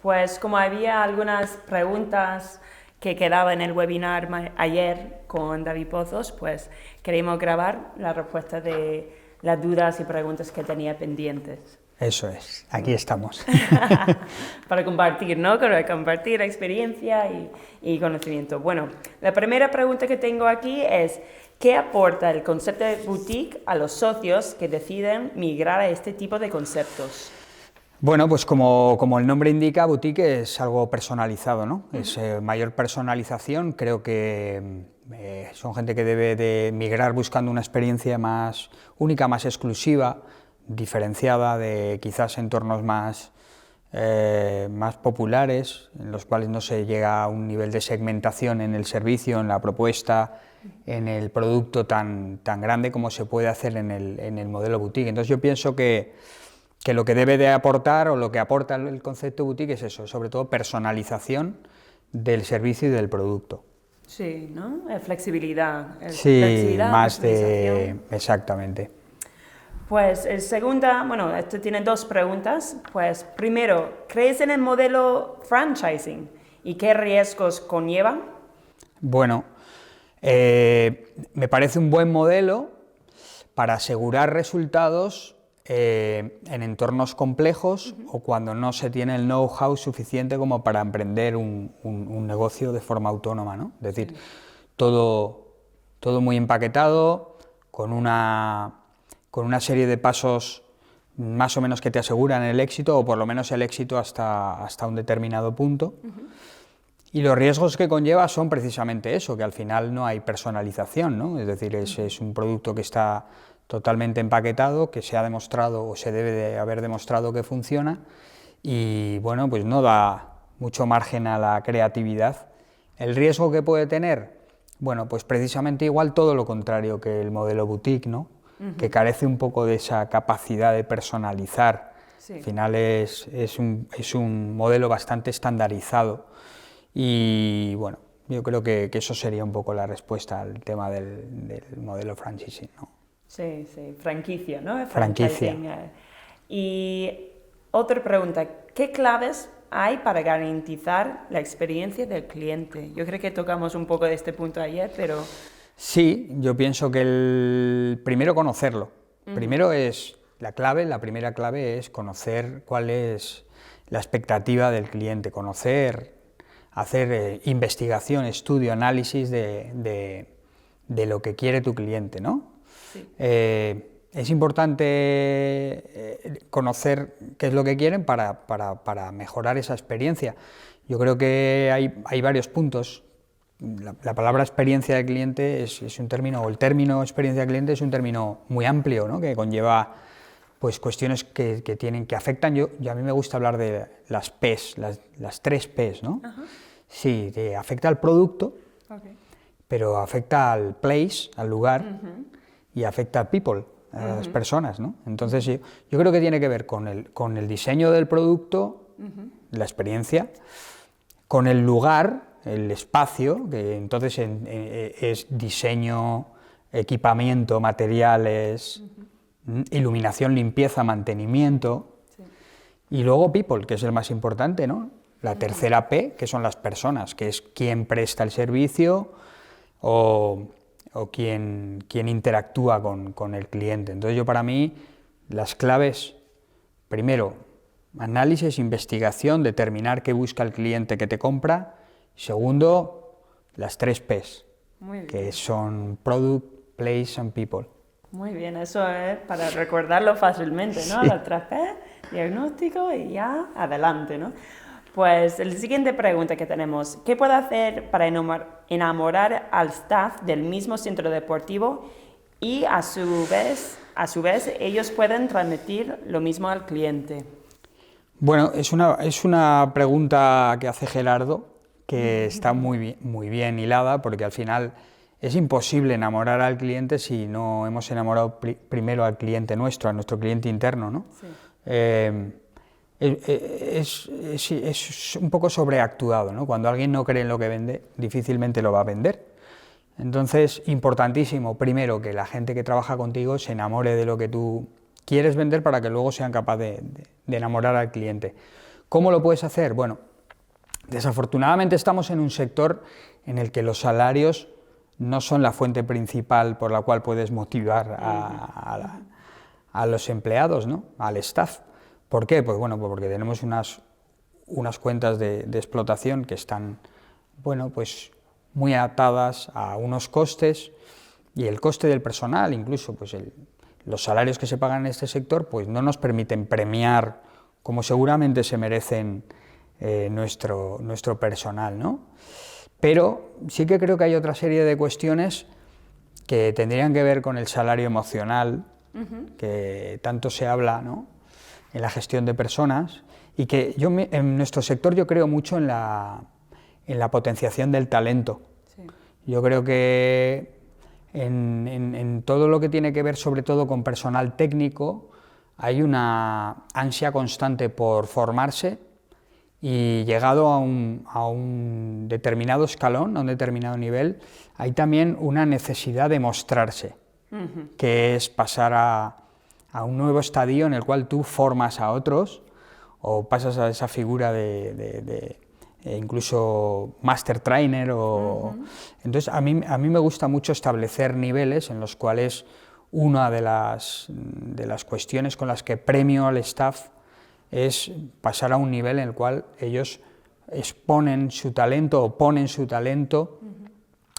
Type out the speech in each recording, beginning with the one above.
pues como había algunas preguntas que quedaban en el webinar ayer con David Pozos, pues queremos grabar la respuesta de las dudas y preguntas que tenía pendientes. Eso es, aquí estamos. Para compartir, ¿no? Para compartir experiencia y conocimiento. Bueno, la primera pregunta que tengo aquí es, ¿qué aporta el concepto de boutique a los socios que deciden migrar a este tipo de conceptos? Bueno, pues como el nombre indica, boutique es algo personalizado, ¿no? Es mayor personalización, creo que son gente que debe de migrar buscando una experiencia más única, más exclusiva, diferenciada de quizás entornos más populares, en los cuales no se llega a un nivel de segmentación en el servicio, en la propuesta, en el producto tan grande como se puede hacer en el modelo boutique. Entonces yo pienso que lo que debe de aportar o lo que aporta el concepto boutique es eso, sobre todo personalización del servicio y del producto. Sí, ¿no? Flexibilidad. Sí, Flexibilidad, más de... exactamente. Pues el segunda, bueno, esto tiene dos preguntas. Pues primero, ¿crees en el modelo franchising y qué riesgos conlleva? Bueno, me parece un buen modelo para asegurar resultados en entornos complejos o cuando no se tiene el know-how suficiente como para emprender un negocio de forma autónoma, ¿no? Es decir, todo muy empaquetado, con una serie de pasos más o menos que te aseguran el éxito, o por lo menos el éxito hasta un determinado punto. Y los riesgos que conlleva son precisamente eso, que al final no hay personalización, ¿no? Es decir, es un producto que está totalmente empaquetado, que se ha demostrado o se debe de haber demostrado que funciona, y bueno, pues no da mucho margen a la creatividad. ¿El riesgo que puede tener? Bueno, pues precisamente igual todo lo contrario que el modelo boutique, ¿no? Que carece un poco de esa capacidad de personalizar. Sí. Al final es un modelo bastante estandarizado y bueno, yo creo que eso sería un poco la respuesta al tema del modelo franchising, ¿no? Sí, franquicia, ¿no? Franquicia. Y otra pregunta, ¿qué claves hay para garantizar la experiencia del cliente? Yo creo que tocamos un poco de este punto ayer, pero... Sí, yo pienso que primero conocerlo. Primero es la primera clave es conocer cuál es la expectativa del cliente, hacer investigación, estudio, análisis de lo que quiere tu cliente, ¿no? Sí. Es importante conocer qué es lo que quieren para mejorar esa experiencia. Yo creo que hay varios puntos. La palabra experiencia de cliente es un término, o el término experiencia de cliente es un término muy amplio, ¿no? Que conlleva pues cuestiones que afectan. A mí me gusta hablar de las P's, las 3 P's, ¿no? Sí, afecta al producto, pero afecta al place, al lugar, y afecta al people, a las personas, ¿no? Entonces yo creo que tiene que ver con el diseño del producto, la experiencia, con el lugar, el espacio, que entonces es diseño, equipamiento, materiales, iluminación, limpieza, mantenimiento, y luego people, que es el más importante, ¿no? La tercera P, que son las personas, que es quién presta el servicio o quién interactúa con el cliente. Entonces para mí, las claves, primero, análisis, investigación, determinar qué busca el cliente que te compra. Segundo, las 3 P's, que son Product, Place and People. Muy bien, eso es para recordarlo fácilmente, ¿no? Sí. Las 3 P, diagnóstico y ya adelante, ¿no? Pues la siguiente pregunta que tenemos, ¿qué puedo hacer para enamorar al staff del mismo centro deportivo y a su vez ellos pueden transmitir lo mismo al cliente? Bueno, es una pregunta que hace Gerardo, que está muy bien hilada, porque al final es imposible enamorar al cliente si no hemos enamorado primero al cliente nuestro, a nuestro cliente interno, ¿no? Sí. Es un poco sobreactuado, ¿no? Cuando alguien no cree en lo que vende, difícilmente lo va a vender. Entonces, importantísimo, primero, que la gente que trabaja contigo se enamore de lo que tú quieres vender para que luego sean capaces de enamorar al cliente. ¿Cómo lo puedes hacer? Bueno, desafortunadamente estamos en un sector en el que los salarios no son la fuente principal por la cual puedes motivar a los empleados, ¿no? Al staff. ¿Por qué? Pues bueno, porque tenemos unas cuentas de explotación que están, bueno, pues muy atadas a unos costes, y el coste del personal, incluso pues los salarios que se pagan en este sector, pues no nos permiten premiar como seguramente se merecen nuestro personal, ¿no? Pero sí que creo que hay otra serie de cuestiones que tendrían que ver con el salario emocional, que tanto se habla, ¿no?, en la gestión de personas, y que en nuestro sector yo creo mucho en la potenciación del talento. Sí. Yo creo que en todo lo que tiene que ver sobre todo con personal técnico hay una ansia constante por formarse, y llegado a un determinado escalón, a un determinado nivel, hay también una necesidad de mostrarse, que es pasar a un nuevo estadio en el cual tú formas a otros, o pasas a esa figura de incluso master trainer. Entonces a mí me gusta mucho establecer niveles en los cuales una de las cuestiones con las que premio al staff es pasar a un nivel en el cual ellos exponen su talento o ponen su talento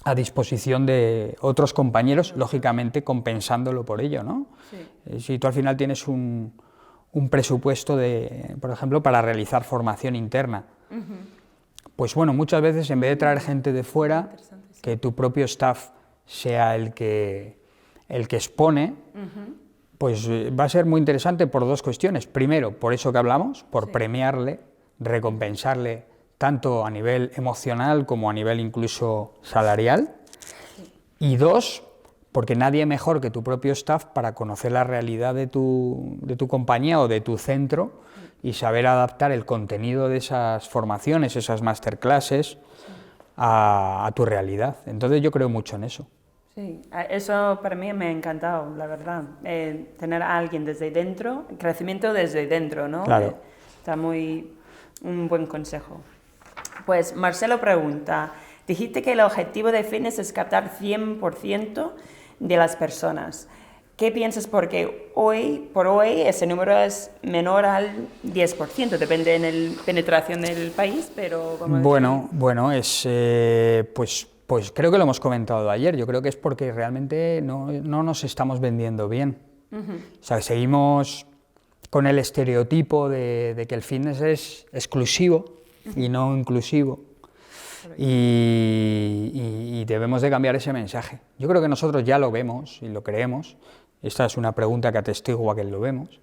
a disposición de otros compañeros, lógicamente compensándolo por ello, ¿no? Sí. Si tú al final tienes un presupuesto, por ejemplo, para realizar formación interna, pues bueno, muchas veces en vez de traer gente de fuera, que tu propio staff sea el que expone, pues va a ser muy interesante por dos cuestiones. Primero, por eso que hablamos, por premiarle, recompensarle, tanto a nivel emocional como a nivel incluso salarial. Y dos, porque nadie mejor que tu propio staff para conocer la realidad de tu compañía o de tu centro y saber adaptar el contenido de esas formaciones, esas masterclasses, a tu realidad. Entonces yo creo mucho en eso. Sí, eso para mí me ha encantado, la verdad. Tener a alguien desde dentro, crecimiento desde dentro, ¿no? Claro. Está un buen consejo. Pues Marcelo pregunta, dijiste que el objetivo de fitness es captar 100% de las personas. ¿Qué piensas? Porque por hoy ese número es menor al 10%, depende de la penetración del país, pero... Bueno, es pues creo que lo hemos comentado ayer. Yo creo que es porque realmente no nos estamos vendiendo bien. O sea, seguimos con el estereotipo de que el fitness es exclusivo y no inclusivo. Y debemos de cambiar ese mensaje. Yo creo que nosotros ya lo vemos y lo creemos. Esta es una pregunta que atestigua que lo vemos.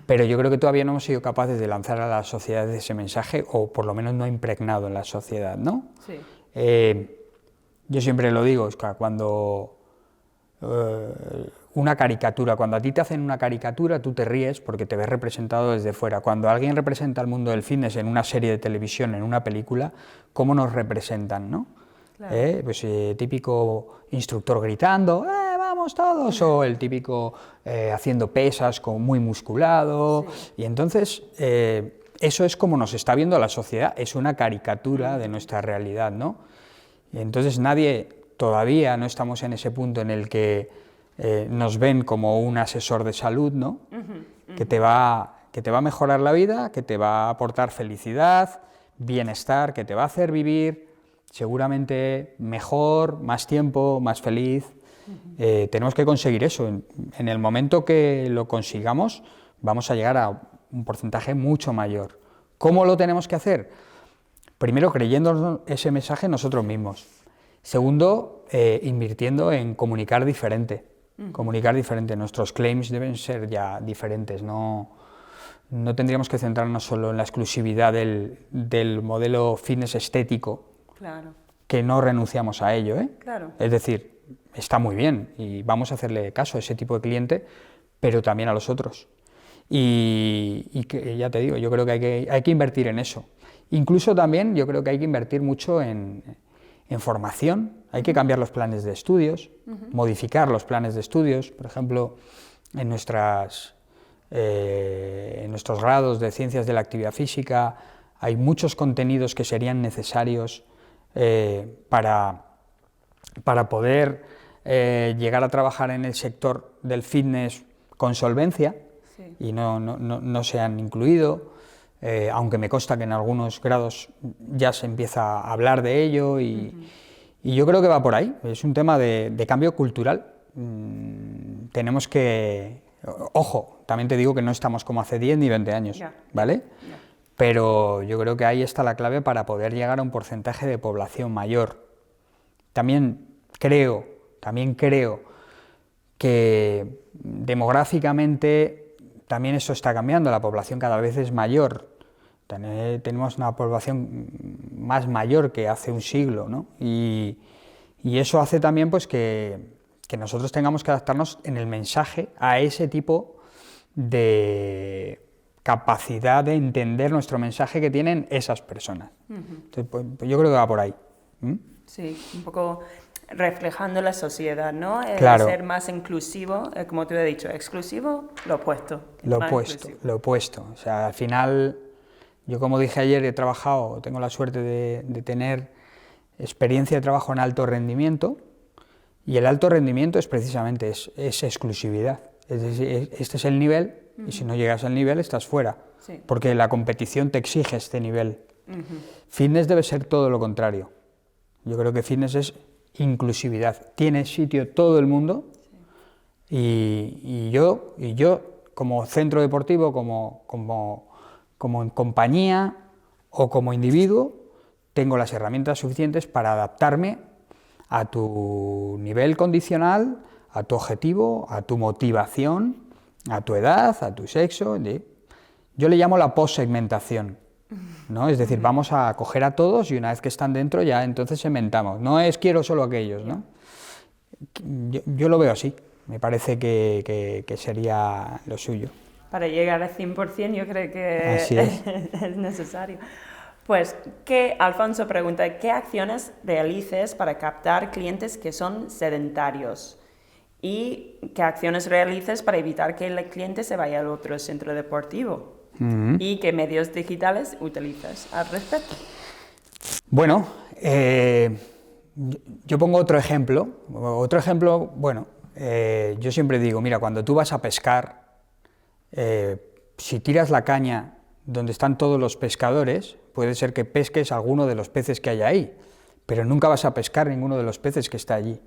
Pero yo creo que todavía no hemos sido capaces de lanzar a la sociedad ese mensaje, o por lo menos no ha impregnado en la sociedad, ¿no? Sí. Yo siempre lo digo, es que cuando una caricatura, cuando a ti te hacen una caricatura, tú te ríes porque te ves representado desde fuera. Cuando alguien representa el mundo del fitness en una serie de televisión, en una película, ¿cómo nos representan, no? Claro. Pues típico instructor gritando, ¡vamos todos! O el típico haciendo pesas muy musculado. Sí. Y entonces, eso es como nos está viendo la sociedad, es una caricatura de nuestra realidad, ¿no? Y entonces todavía no estamos en ese punto en el que nos ven como un asesor de salud, ¿no? Que te va a mejorar la vida, que te va a aportar felicidad, bienestar, que te va a hacer vivir seguramente mejor, más tiempo, más feliz. Tenemos que conseguir eso. En el momento que lo consigamos, vamos a llegar a un porcentaje mucho mayor. ¿Cómo lo tenemos que hacer? Primero, creyendo ese mensaje nosotros mismos. Segundo, invirtiendo en comunicar diferente. Comunicar diferente. Nuestros claims deben ser ya diferentes. No tendríamos que centrarnos solo en la exclusividad del modelo fitness estético, claro, que no renunciamos a ello, ¿eh? Claro. Es decir, está muy bien y vamos a hacerle caso a ese tipo de cliente, pero también a los otros. Y que, ya te digo, yo creo que hay que invertir en eso. Incluso también yo creo que hay que invertir mucho en formación, hay que cambiar los planes de estudios, modificar los planes de estudios. Por ejemplo, en nuestras en nuestros grados de ciencias de la actividad física, hay muchos contenidos que serían necesarios para poder llegar a trabajar en el sector del fitness con solvencia, sí, y no se han incluido, aunque me consta que en algunos grados ya se empieza a hablar de ello y yo creo que va por ahí, es un tema de cambio cultural. Tenemos que, ojo, también te digo que no estamos como hace 10 ni 20 años, ¿vale? Pero yo creo que ahí está la clave para poder llegar a un porcentaje de población mayor. También creo que demográficamente también eso está cambiando, la población cada vez es mayor, tenemos una población más mayor que hace un siglo, ¿no? Y eso hace también pues que nosotros tengamos que adaptarnos en el mensaje a ese tipo de capacidad de entender nuestro mensaje que tienen esas personas. Entonces, pues yo creo que va por ahí. Sí, un poco reflejando la sociedad, ¿no? Claro. Ser más inclusivo, como tú has dicho, exclusivo, lo opuesto. Lo opuesto. O sea, al final, yo como dije ayer, he trabajado, tengo la suerte de tener experiencia de trabajo en alto rendimiento, y el alto rendimiento es precisamente es exclusividad. Es decir, este es el nivel, y si no llegas al nivel estás fuera, sí, porque la competición te exige este nivel. Fitness debe ser todo lo contrario. Yo creo que fitness es inclusividad, tiene sitio todo el mundo, sí, y yo como centro deportivo, como en compañía o como individuo, tengo las herramientas suficientes para adaptarme a tu nivel condicional, a tu objetivo, a tu motivación, a tu edad, a tu sexo. Yo le llamo la post-segmentación, ¿no? Es decir, vamos a coger a todos y una vez que están dentro ya entonces segmentamos. No es quiero solo aquellos, ¿no? Yo lo veo así, me parece que sería lo suyo. Para llegar al 100% yo creo que así es necesario. Pues, Alfonso pregunta, ¿qué acciones realices para captar clientes que son sedentarios? ¿Y qué acciones realices para evitar que el cliente se vaya al otro centro deportivo? ¿Y qué medios digitales utilizas al respecto? Bueno, yo pongo otro ejemplo. Bueno, yo siempre digo, mira, cuando tú vas a pescar, si tiras la caña donde están todos los pescadores, puede ser que pesques alguno de los peces que hay ahí, pero nunca vas a pescar ninguno de los peces que está allí,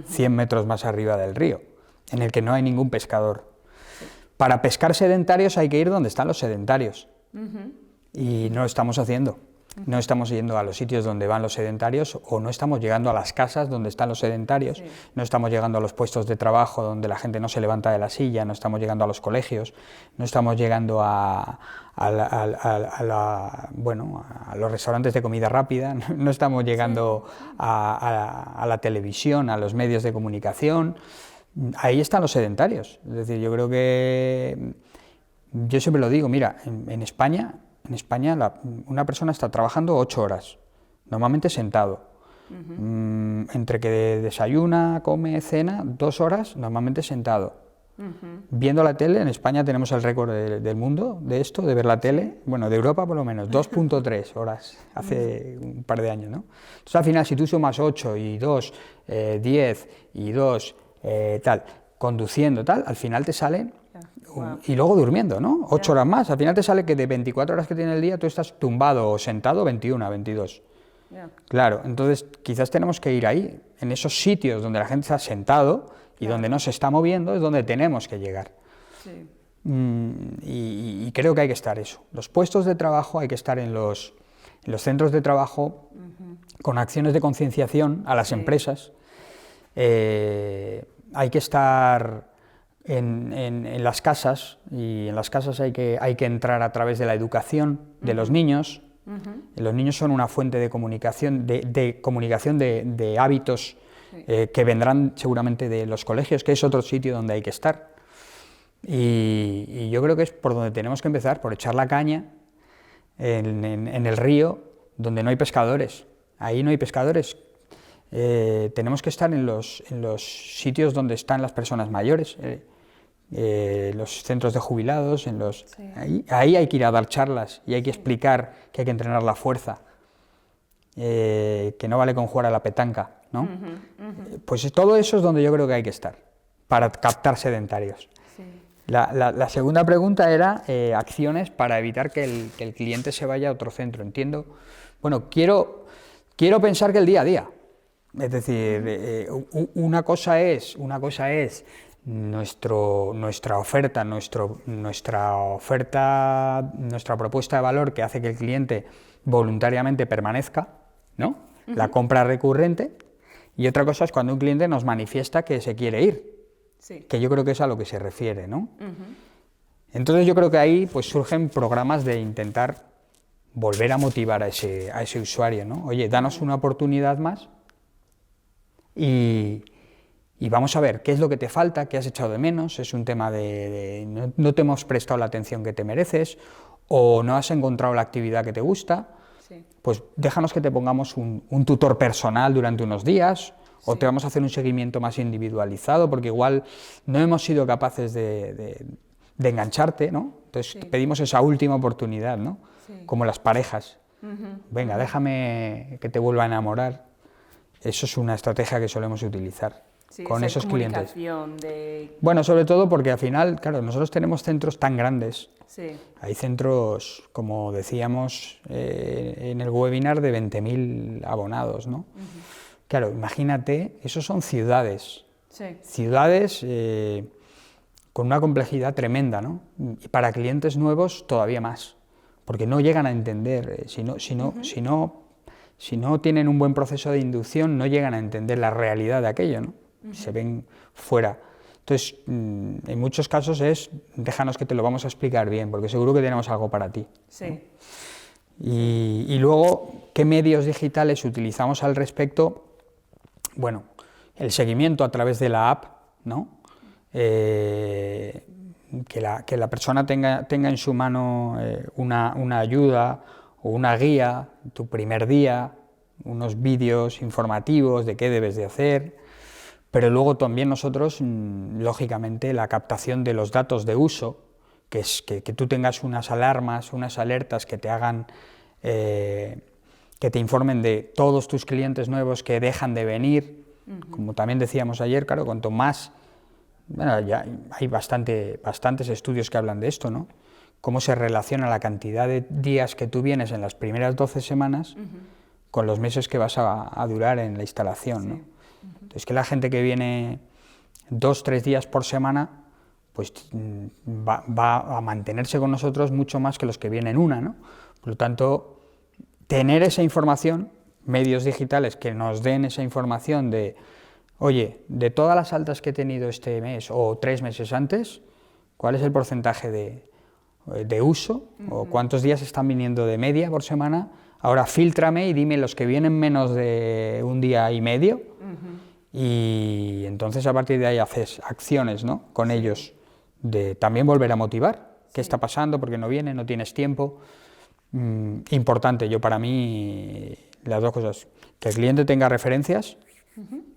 100 metros más arriba del río, en el que no hay ningún pescador. Sí. Para pescar sedentarios hay que ir donde están los sedentarios, y no lo estamos haciendo. No estamos yendo a los sitios donde van los sedentarios, o no estamos llegando a las casas donde están los sedentarios, sí, no estamos llegando a los puestos de trabajo donde la gente no se levanta de la silla, no estamos llegando a los colegios, no estamos llegando a los restaurantes de comida rápida, no estamos llegando a la televisión, a los medios de comunicación. Ahí están los sedentarios. Es decir, yo creo que, yo siempre lo digo, mira, en España una persona está trabajando 8 horas, normalmente sentado. Entre que desayuna, come, cena, 2 horas, normalmente sentado. Viendo la tele, en España tenemos el récord del mundo de esto, de ver la tele, bueno, de Europa por lo menos, 2.3 horas, hace un par de años, ¿no? Entonces al final, si tú sumas 8 y 2, 10 y 2, tal, conduciendo, tal, al final te salen... Wow. Y luego durmiendo, ¿no? 8 horas más. Al final te sale que de 24 horas que tiene el día tú estás tumbado o sentado 21, 22. Claro, entonces quizás tenemos que ir ahí, en esos sitios donde la gente está sentado y donde no se está moviendo, es donde tenemos que llegar. Sí. Y creo que hay que estar eso. Los puestos de trabajo hay que estar en los centros de trabajo con acciones de concienciación a las empresas. Hay que estar... En las casas, y en las casas hay que entrar a través de la educación de los niños. Los niños son una fuente de comunicación, de hábitos, sí, que vendrán seguramente de los colegios, que es otro sitio donde hay que estar. Y yo creo que es por donde tenemos que empezar, por echar la caña en el río donde no hay pescadores. Ahí no hay pescadores. Tenemos que estar en los sitios donde están las personas mayores. los centros de jubilados, Sí. ahí hay que ir a dar charlas y hay que explicar que hay que entrenar la fuerza, que no vale con jugar a la petanca, ¿no? Pues todo eso es donde yo creo que hay que estar, para captar sedentarios. Sí. La segunda pregunta era acciones para evitar que el cliente se vaya a otro centro. Entiendo, bueno, quiero pensar que el día a día, es decir, una cosa es nuestra oferta, nuestra propuesta de valor que hace que el cliente voluntariamente permanezca, ¿no? La compra recurrente, y otra cosa es cuando un cliente nos manifiesta que se quiere ir. Sí. Que yo creo que es a lo que se refiere, ¿no? Entonces yo creo que ahí pues surgen programas de intentar volver a motivar a ese usuario, ¿no? Oye, danos una oportunidad más y vamos a ver qué es lo que te falta, qué has echado de menos, es un tema de no te hemos prestado la atención que te mereces o no has encontrado la actividad que te gusta, Sí. pues déjanos que te pongamos un tutor personal durante unos días. O te vamos a hacer un seguimiento más individualizado, porque igual no hemos sido capaces de engancharte, ¿no? Entonces te pedimos esa última oportunidad, ¿no? Sí. Como las parejas. Venga, déjame que te vuelva a enamorar. Eso es una estrategia que solemos utilizar Sí, con esa esos clientes. comunicación de... Bueno, sobre todo porque al final, claro, nosotros tenemos centros tan grandes. Sí. Hay centros, como decíamos en el webinar, de 20.000 abonados, ¿no? Claro, imagínate, esos son ciudades, Sí. ciudades con una complejidad tremenda, ¿no? Y para clientes nuevos todavía más, porque no llegan a entender, si no tienen un buen proceso de inducción, no llegan a entender la realidad de aquello, ¿no? Se ven fuera. Entonces, en muchos casos es, déjanos que te lo vamos a explicar bien, porque seguro que tenemos algo para ti. Sí. ¿No? Y luego, ¿qué medios digitales utilizamos al respecto? Bueno, el seguimiento a través de la app, ¿no? Que la persona tenga en su mano una ayuda o una guía, tu primer día, unos vídeos informativos de qué debes de hacer, pero luego también nosotros, lógicamente, la captación de los datos de uso, que es que tú tengas unas alarmas, unas alertas que te hagan... que te informen de todos tus clientes nuevos que dejan de venir. Como también decíamos ayer, claro, cuanto más, bueno, ya hay bastantes estudios que hablan de esto, ¿no? Cómo se relaciona la cantidad de días que tú vienes en las primeras 12 semanas con los meses que vas a durar en la instalación, ¿no? Entonces, que la gente que viene 2-3 días por semana, pues va a mantenerse con nosotros mucho más que los que vienen una, ¿no? Por lo tanto, tener esa información, medios digitales que nos den esa información de, oye, de todas las altas que he tenido este mes o 3 meses antes, ¿cuál es el porcentaje de uso o cuántos días están viniendo de media por semana? Ahora fíltrame y dime los que vienen menos de un día y medio y entonces a partir de ahí haces acciones, ¿no? Con ellos de también volver a motivar. ¿Qué está pasando? ¿Por qué no viene? ¿No tienes tiempo? Importante, yo para mí las dos cosas, que el cliente tenga referencias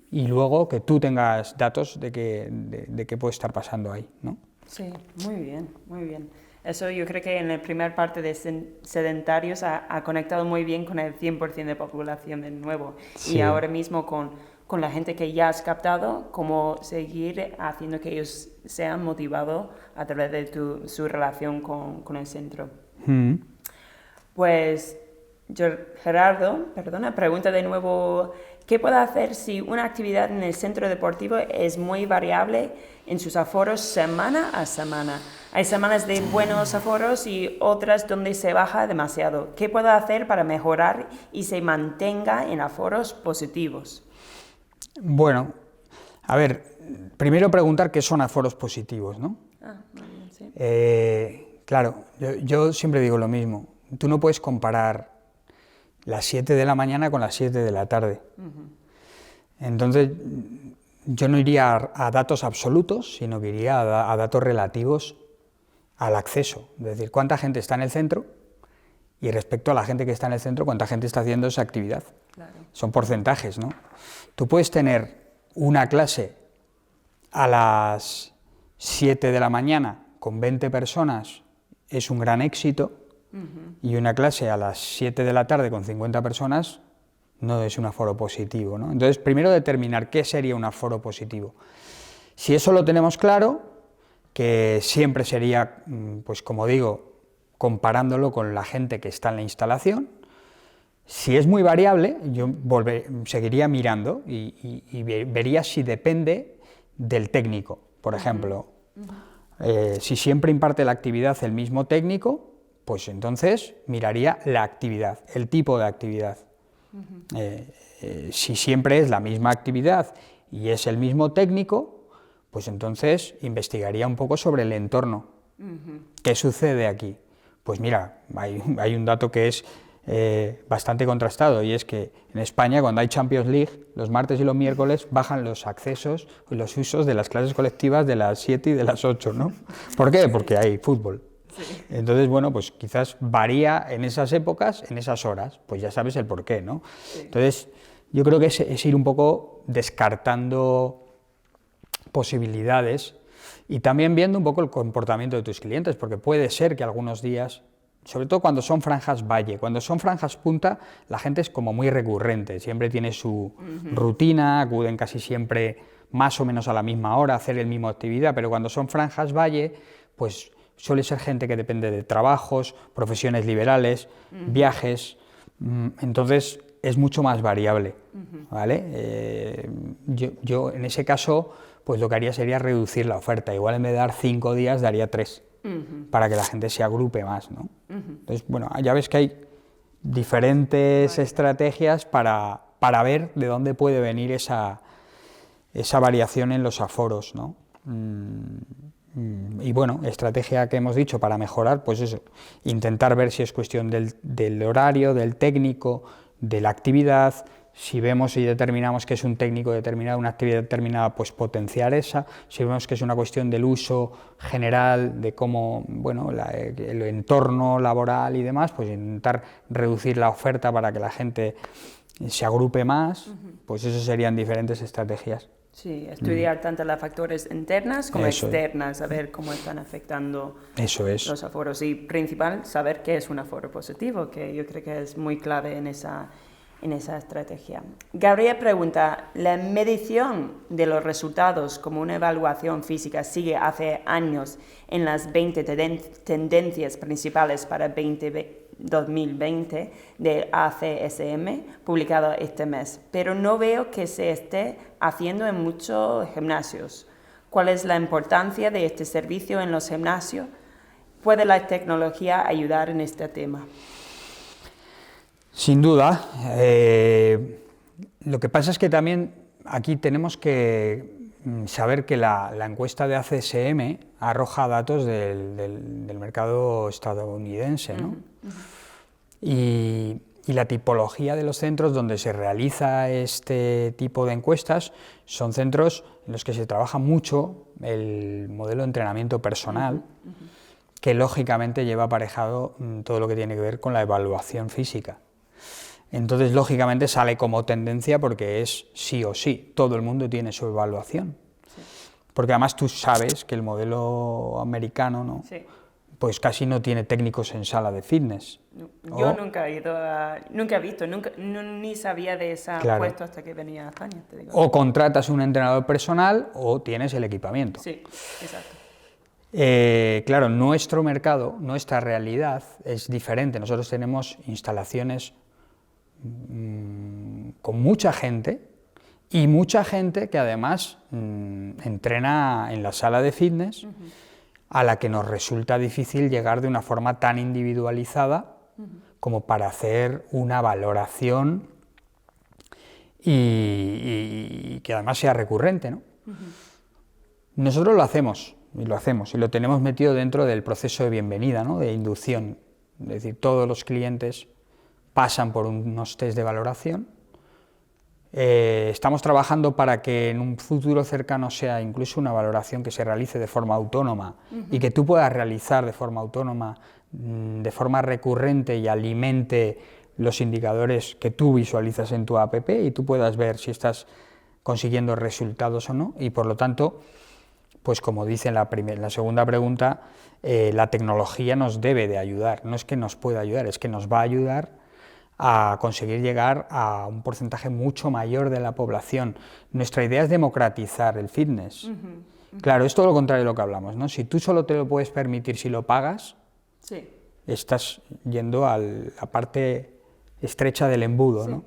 y luego que tú tengas datos de qué puede estar pasando ahí, ¿no? Sí, muy bien, muy bien. Eso yo creo que en la primera parte de sedentarios ha conectado muy bien con el 100% de población de nuevo. Sí. Y ahora mismo con la gente que ya has captado, cómo seguir haciendo que ellos sean motivados a través de su relación con el centro. Pues, Gerardo, perdona, pregunta de nuevo, ¿qué puedo hacer si una actividad en el centro deportivo es muy variable en sus aforos semana a semana? Hay semanas de buenos aforos y otras donde se baja demasiado. ¿Qué puedo hacer para mejorar y se mantenga en aforos positivos? Bueno, a ver, primero preguntar qué son aforos positivos, ¿no? Muy bien, sí. Claro, yo siempre digo lo mismo. Tú no puedes comparar las 7 de la mañana con las 7 de la tarde. Entonces, yo no iría a datos absolutos, sino que iría a datos relativos al acceso. Es decir, cuánta gente está en el centro y respecto a la gente que está en el centro, cuánta gente está haciendo esa actividad. Claro. Son porcentajes, ¿no? Tú puedes tener una clase a las 7 de la mañana con 20 personas es un gran éxito, y una clase a las 7 de la tarde con 50 personas no es un aforo positivo, ¿no? Entonces, primero determinar qué sería un aforo positivo. Si eso lo tenemos claro, que siempre sería, pues como digo, comparándolo con la gente que está en la instalación. Si es muy variable, yo seguiría mirando y vería si depende del técnico. Por ejemplo, si siempre imparte la actividad el mismo técnico, pues entonces miraría la actividad, el tipo de actividad. Si siempre es la misma actividad y es el mismo técnico, pues entonces investigaría un poco sobre el entorno. ¿Qué sucede aquí? Pues mira, hay un dato que es bastante contrastado, y es que en España, cuando hay Champions League, los martes y los miércoles bajan los accesos y los usos de las clases colectivas de las 7 y de las 8, ¿no? ¿Por qué? Porque hay fútbol. Sí. Entonces, bueno, pues quizás varía en esas épocas, en esas horas, pues ya sabes el porqué, ¿no? Sí. Entonces, yo creo que es ir un poco descartando posibilidades y también viendo un poco el comportamiento de tus clientes, porque puede ser que algunos días, sobre todo cuando son franjas valle, cuando son franjas punta, la gente es como muy recurrente, siempre tiene su rutina, acuden casi siempre más o menos a la misma hora a hacer el mismo actividad, pero cuando son franjas valle, pues suele ser gente que depende de trabajos, profesiones liberales, viajes, entonces es mucho más variable, ¿vale? Yo en ese caso, pues lo que haría sería reducir la oferta, igual en vez de dar 5 días, daría 3, para que la gente se agrupe más, ¿no? Entonces, bueno, ya ves que hay diferentes estrategias para ver de dónde puede venir esa variación en los aforos, ¿no? Y bueno, estrategia que hemos dicho para mejorar, pues eso, intentar ver si es cuestión del horario, del técnico, de la actividad. Si vemos y determinamos que es un técnico determinado, una actividad determinada, pues potenciar esa. Si vemos que es una cuestión del uso general, de cómo, bueno, el entorno laboral y demás, pues intentar reducir la oferta para que la gente se agrupe más, pues eso serían diferentes estrategias. Sí, estudiar tanto las factores internas como externas, saber cómo están afectando los aforos, y principal, saber qué es un aforo positivo, que yo creo que es muy clave en esa estrategia. Gabriel pregunta, ¿la medición de los resultados como una evaluación física sigue hace años en las 20 tendencias principales para 2020 de ACSM, publicado este mes, pero no veo que se esté haciendo en muchos gimnasios? ¿Cuál es la importancia de este servicio en los gimnasios? ¿Puede la tecnología ayudar en este tema? Sin duda. Lo que pasa es que también aquí tenemos que saber que la encuesta de ACSM arroja datos del mercado estadounidense, ¿no? Y la tipología de los centros donde se realiza este tipo de encuestas son centros en los que se trabaja mucho el modelo de entrenamiento personal, que lógicamente lleva aparejado todo lo que tiene que ver con la evaluación física. Entonces, lógicamente, sale como tendencia porque es sí o sí, todo el mundo tiene su evaluación. Sí. Porque además tú sabes que el modelo americano, ¿no? Sí. Pues casi no tiene técnicos en sala de fitness. Yo nunca he visto, ni sabía de ese puesto hasta que venía a España. Te digo. O contratas un entrenador personal o tienes el equipamiento. Sí, exacto. Claro, nuestro mercado, nuestra realidad es diferente. Nosotros tenemos instalaciones con mucha gente, y mucha gente que además entrena en la sala de fitness, a la que nos resulta difícil llegar de una forma tan individualizada como para hacer una valoración y que además sea recurrente, ¿no? Nosotros lo hacemos y lo tenemos metido dentro del proceso de bienvenida, ¿no? De inducción, es decir, todos los clientes pasan por unos test de valoración. Estamos trabajando para que en un futuro cercano sea incluso una valoración que se realice de forma autónoma y que tú puedas realizar de forma autónoma, de forma recurrente, y alimente los indicadores que tú visualizas en tu app y tú puedas ver si estás consiguiendo resultados o no, y por lo tanto pues como dice en la segunda pregunta, la tecnología nos debe de ayudar, no es que nos pueda ayudar, es que nos va a ayudar a conseguir llegar a un porcentaje mucho mayor de la población. Nuestra idea es democratizar el fitness. Claro, es todo lo contrario de lo que hablamos, ¿no? Si tú solo te lo puedes permitir si lo pagas, Sí. estás yendo a la parte estrecha del embudo, Sí. ¿no?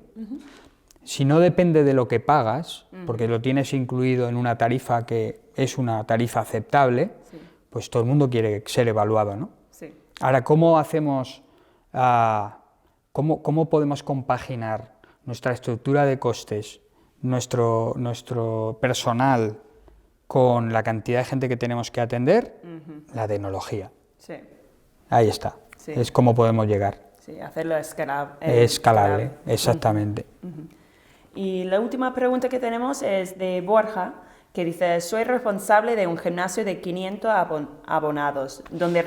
Si no depende de lo que pagas, porque lo tienes incluido en una tarifa que es una tarifa aceptable, Sí. pues todo el mundo quiere ser evaluado, ¿no? Sí. Ahora, ¿cómo hacemos, cómo podemos compaginar nuestra estructura de costes, nuestro personal, con la cantidad de gente que tenemos que atender? La tecnología. Sí. Ahí está. Sí. Es como podemos llegar. Sí, hacerlo escalable. Escalable, exactamente. Y la última pregunta que tenemos es de Borja, que dice: soy responsable de un gimnasio de 500 abonados, donde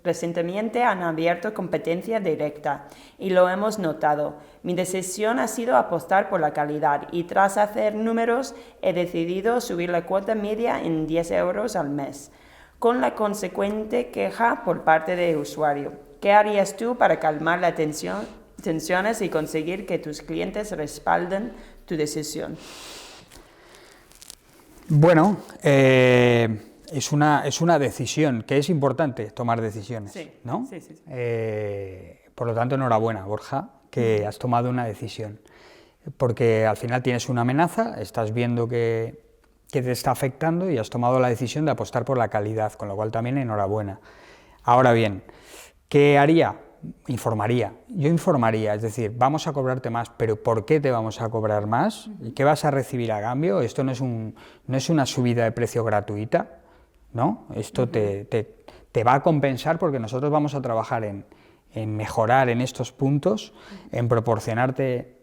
recientemente han abierto competencia directa, y lo hemos notado. Mi decisión ha sido apostar por la calidad, y tras hacer números he decidido subir la cuota media en 10 euros al mes, con la consecuente queja por parte del usuario. ¿Qué harías tú para calmar las tensiones y conseguir que tus clientes respalden tu decisión? Bueno, es una decisión, que es importante tomar decisiones, Sí, ¿no? sí, sí, sí. Por lo tanto, enhorabuena, Borja, que has tomado una decisión, porque al final tienes una amenaza, estás viendo que te está afectando y has tomado la decisión de apostar por la calidad, con lo cual también enhorabuena. Ahora bien, ¿qué haría? Yo informaría, es decir, vamos a cobrarte más, pero ¿por qué te vamos a cobrar más? ¿Y qué vas a recibir a cambio? Esto no es una subida de precio gratuita, ¿no? Esto te va a compensar, porque nosotros vamos a trabajar en mejorar en estos puntos, en proporcionarte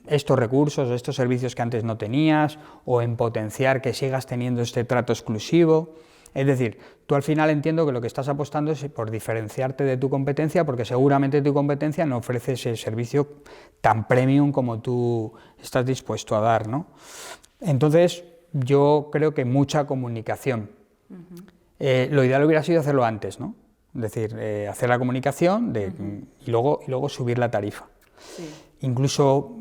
estos recursos, estos servicios que antes no tenías, o en potenciar que sigas teniendo este trato exclusivo. Es decir, tú al final entiendo que lo que estás apostando es por diferenciarte de tu competencia, porque seguramente tu competencia no ofrece ese servicio tan premium como tú estás dispuesto a dar, ¿no? Entonces, yo creo que mucha comunicación. Lo ideal hubiera sido hacerlo antes, ¿no? Es decir, hacer la comunicación y luego subir la tarifa. Sí. Incluso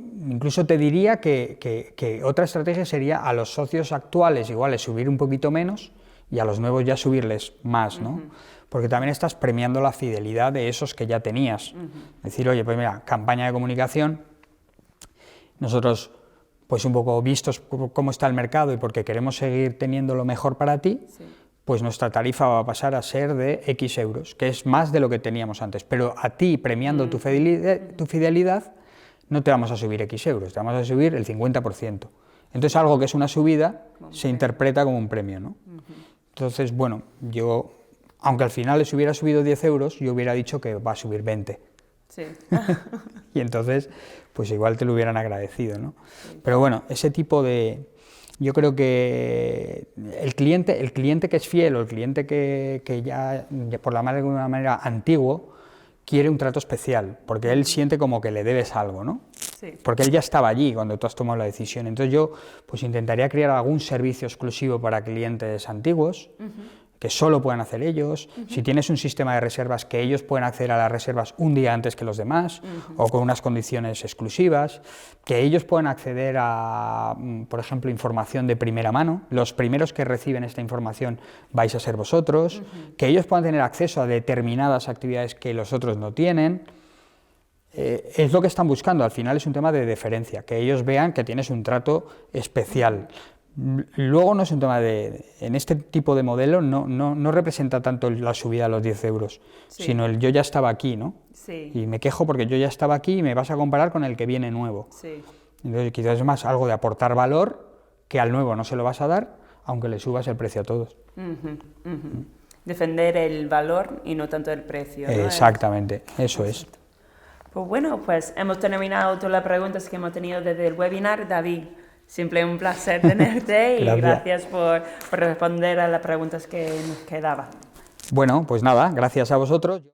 te diría que otra estrategia sería a los socios actuales igual subir un poquito menos, y a los nuevos ya subirles más, ¿no? Porque también estás premiando la fidelidad de esos que ya tenías. Decir, oye, pues mira, campaña de comunicación, nosotros, pues un poco vistos cómo está el mercado y porque queremos seguir teniendo lo mejor para ti, Sí. pues nuestra tarifa va a pasar a ser de X euros, que es más de lo que teníamos antes, pero a ti, premiando tu fidelidad, no te vamos a subir X euros, te vamos a subir el 50%. Entonces algo que es una subida se interpreta como un premio, ¿no? Entonces, bueno, yo, aunque al final les hubiera subido 10 euros, yo hubiera dicho que va a subir 20. Sí. Y entonces, pues igual te lo hubieran agradecido, ¿no? Pero bueno, ese tipo de... Yo creo que el cliente que es fiel, o el cliente que ya por la de alguna manera antiguo, quiere un trato especial, porque él siente como que le debes algo, ¿no? Sí. Porque él ya estaba allí cuando tú has tomado la decisión. Entonces yo pues intentaría crear algún servicio exclusivo para clientes antiguos, que solo puedan hacer ellos. Si tienes un sistema de reservas, que ellos puedan acceder a las reservas un día antes que los demás, o con unas condiciones exclusivas, que ellos puedan acceder a, por ejemplo, información de primera mano. Los primeros que reciben esta información vais a ser vosotros, que ellos puedan tener acceso a determinadas actividades que los otros no tienen. Es lo que están buscando, al final es un tema de deferencia, que ellos vean que tienes un trato especial. Luego no es un tema en este tipo de modelo no representa tanto la subida a los 10 euros, Sí. sino el yo ya estaba aquí, ¿no? Sí. Y me quejo porque yo ya estaba aquí y me vas a comparar con el que viene nuevo. Sí. Entonces quizás es más algo de aportar valor, que al nuevo no se lo vas a dar, aunque le subas el precio a todos. Defender el valor y no tanto el precio, ¿no? Exactamente, eso es. Pues bueno, pues hemos terminado todas las preguntas que hemos tenido desde el webinar. David, siempre un placer tenerte y gracias por responder a las preguntas que nos quedaban. Bueno, pues nada, gracias a vosotros.